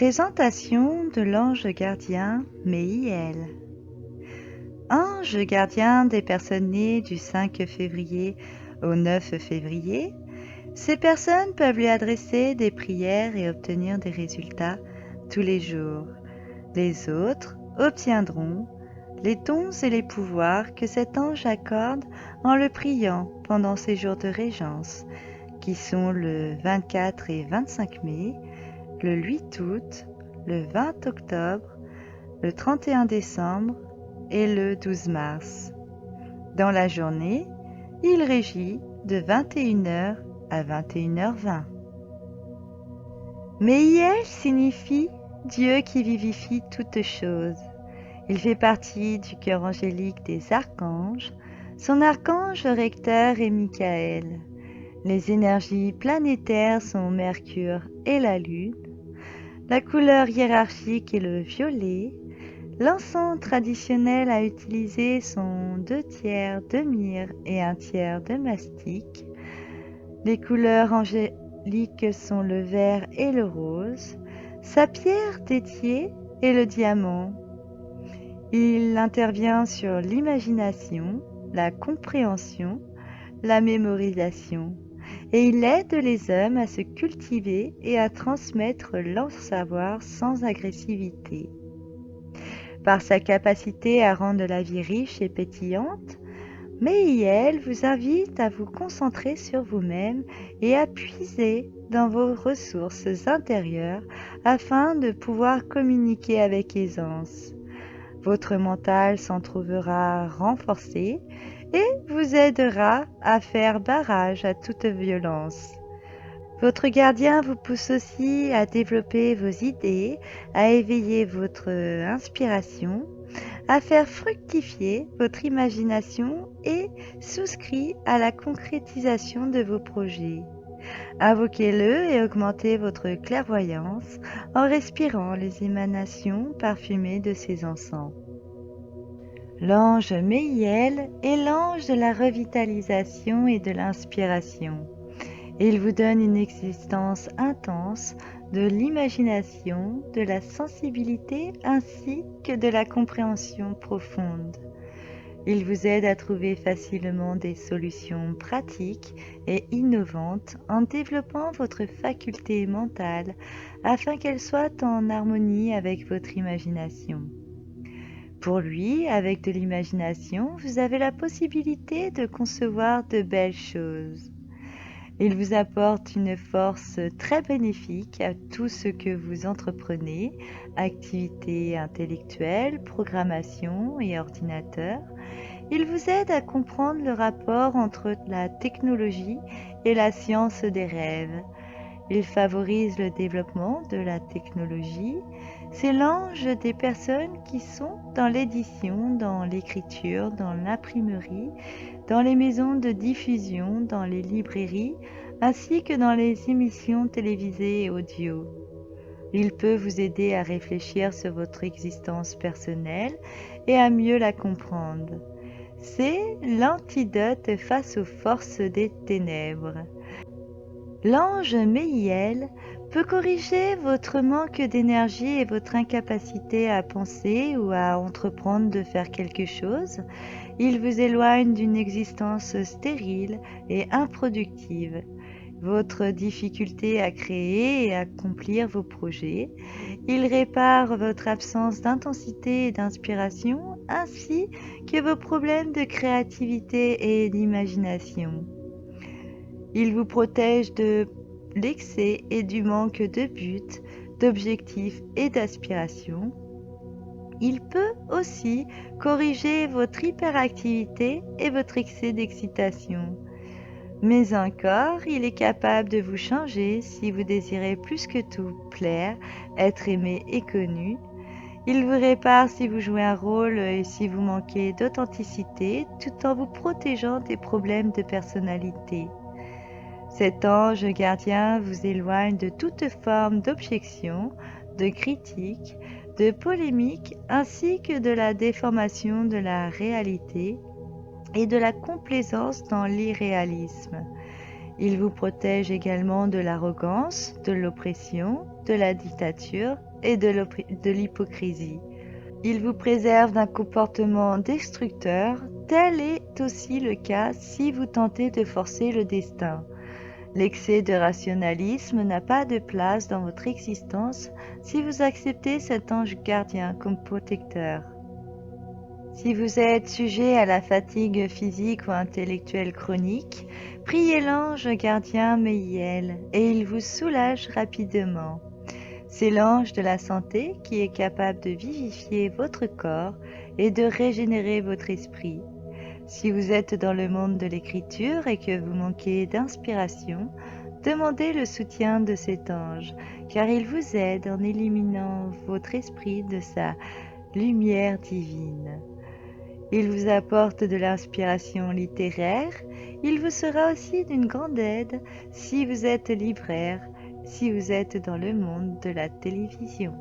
Présentation de l'ange gardien Méiel. Ange gardien des personnes nées du 5 février au 9 février, ces personnes peuvent lui adresser des prières et obtenir des résultats tous les jours. Les autres obtiendront les dons et les pouvoirs que cet ange accorde en le priant pendant ces jours de régence, qui sont le 24 et 25 mai, le 8 août, le 20 octobre, le 31 décembre et le 12 mars. Dans la journée, il régit de 21h à 21h20. Méiel signifie Dieu qui vivifie toutes choses. Il fait partie du cœur angélique des archanges. Son archange recteur est Michael. Les énergies planétaires sont Mercure et la Lune. La couleur hiérarchique est le violet. L'encens traditionnel à utiliser sont 2/3 de myrrhe et 1/3 de mastic. Les couleurs angéliques sont le vert et le rose. Sa pierre dédiée est le diamant. Il intervient sur l'imagination, la compréhension, la mémorisation, et il aide les hommes à se cultiver et à transmettre leur savoir sans agressivité. Par sa capacité à rendre la vie riche et pétillante, Méiel vous invite à vous concentrer sur vous-même et à puiser dans vos ressources intérieures afin de pouvoir communiquer avec aisance. Votre mental s'en trouvera renforcé et vous aidera à faire barrage à toute violence. Votre gardien vous pousse aussi à développer vos idées, à éveiller votre inspiration, à faire fructifier votre imagination et souscrit à la concrétisation de vos projets. Invoquez-le et augmentez votre clairvoyance en respirant les émanations parfumées de ses encens. L'ange Méiel est l'ange de la revitalisation et de l'inspiration. Il vous donne une existence intense de l'imagination, de la sensibilité ainsi que de la compréhension profonde. Il vous aide à trouver facilement des solutions pratiques et innovantes en développant votre faculté mentale afin qu'elle soit en harmonie avec votre imagination. Pour lui, avec de l'imagination, vous avez la possibilité de concevoir de belles choses. Il vous apporte une force très bénéfique à tout ce que vous entreprenez, activités intellectuelles, programmation et ordinateur. Il vous aide à comprendre le rapport entre la technologie et la science des rêves. Il favorise le développement de la technologie. C'est l'ange des personnes qui sont dans l'édition, dans l'écriture, dans l'imprimerie, dans les maisons de diffusion, dans les librairies, ainsi que dans les émissions télévisées et audio. Il peut vous aider à réfléchir sur votre existence personnelle et à mieux la comprendre. C'est l'antidote face aux forces des ténèbres. L'ange Méiel peut corriger votre manque d'énergie et votre incapacité à penser ou à entreprendre de faire quelque chose. Il vous éloigne d'une existence stérile et improductive, votre difficulté à créer et accomplir vos projets. Il répare votre absence d'intensité et d'inspiration ainsi que vos problèmes de créativité et d'imagination. Il vous protège de l'excès et du manque de but, d'objectifs et d'aspiration. Il peut aussi corriger votre hyperactivité et votre excès d'excitation. Mais encore, il est capable de vous changer si vous désirez plus que tout plaire, être aimé et connu. Il vous répare si vous jouez un rôle et si vous manquez d'authenticité, tout en vous protégeant des problèmes de personnalité. Cet ange gardien vous éloigne de toute forme d'objection, de critique, de polémique, ainsi que de la déformation de la réalité et de la complaisance dans l'irréalisme. Il vous protège également de l'arrogance, de l'oppression, de la dictature et de l'hypocrisie. Il vous préserve d'un comportement destructeur. Tel est aussi le cas si vous tentez de forcer le destin. L'excès de rationalisme n'a pas de place dans votre existence si vous acceptez cet ange gardien comme protecteur. Si vous êtes sujet à la fatigue physique ou intellectuelle chronique, priez l'ange gardien Meïel et il vous soulage rapidement. C'est l'ange de la santé qui est capable de vivifier votre corps et de régénérer votre esprit. Si vous êtes dans le monde de l'écriture et que vous manquez d'inspiration, demandez le soutien de cet ange, car il vous aide en éliminant votre esprit de sa lumière divine. Il vous apporte de l'inspiration littéraire. Il vous sera aussi d'une grande aide si vous êtes libraire, si vous êtes dans le monde de la télévision.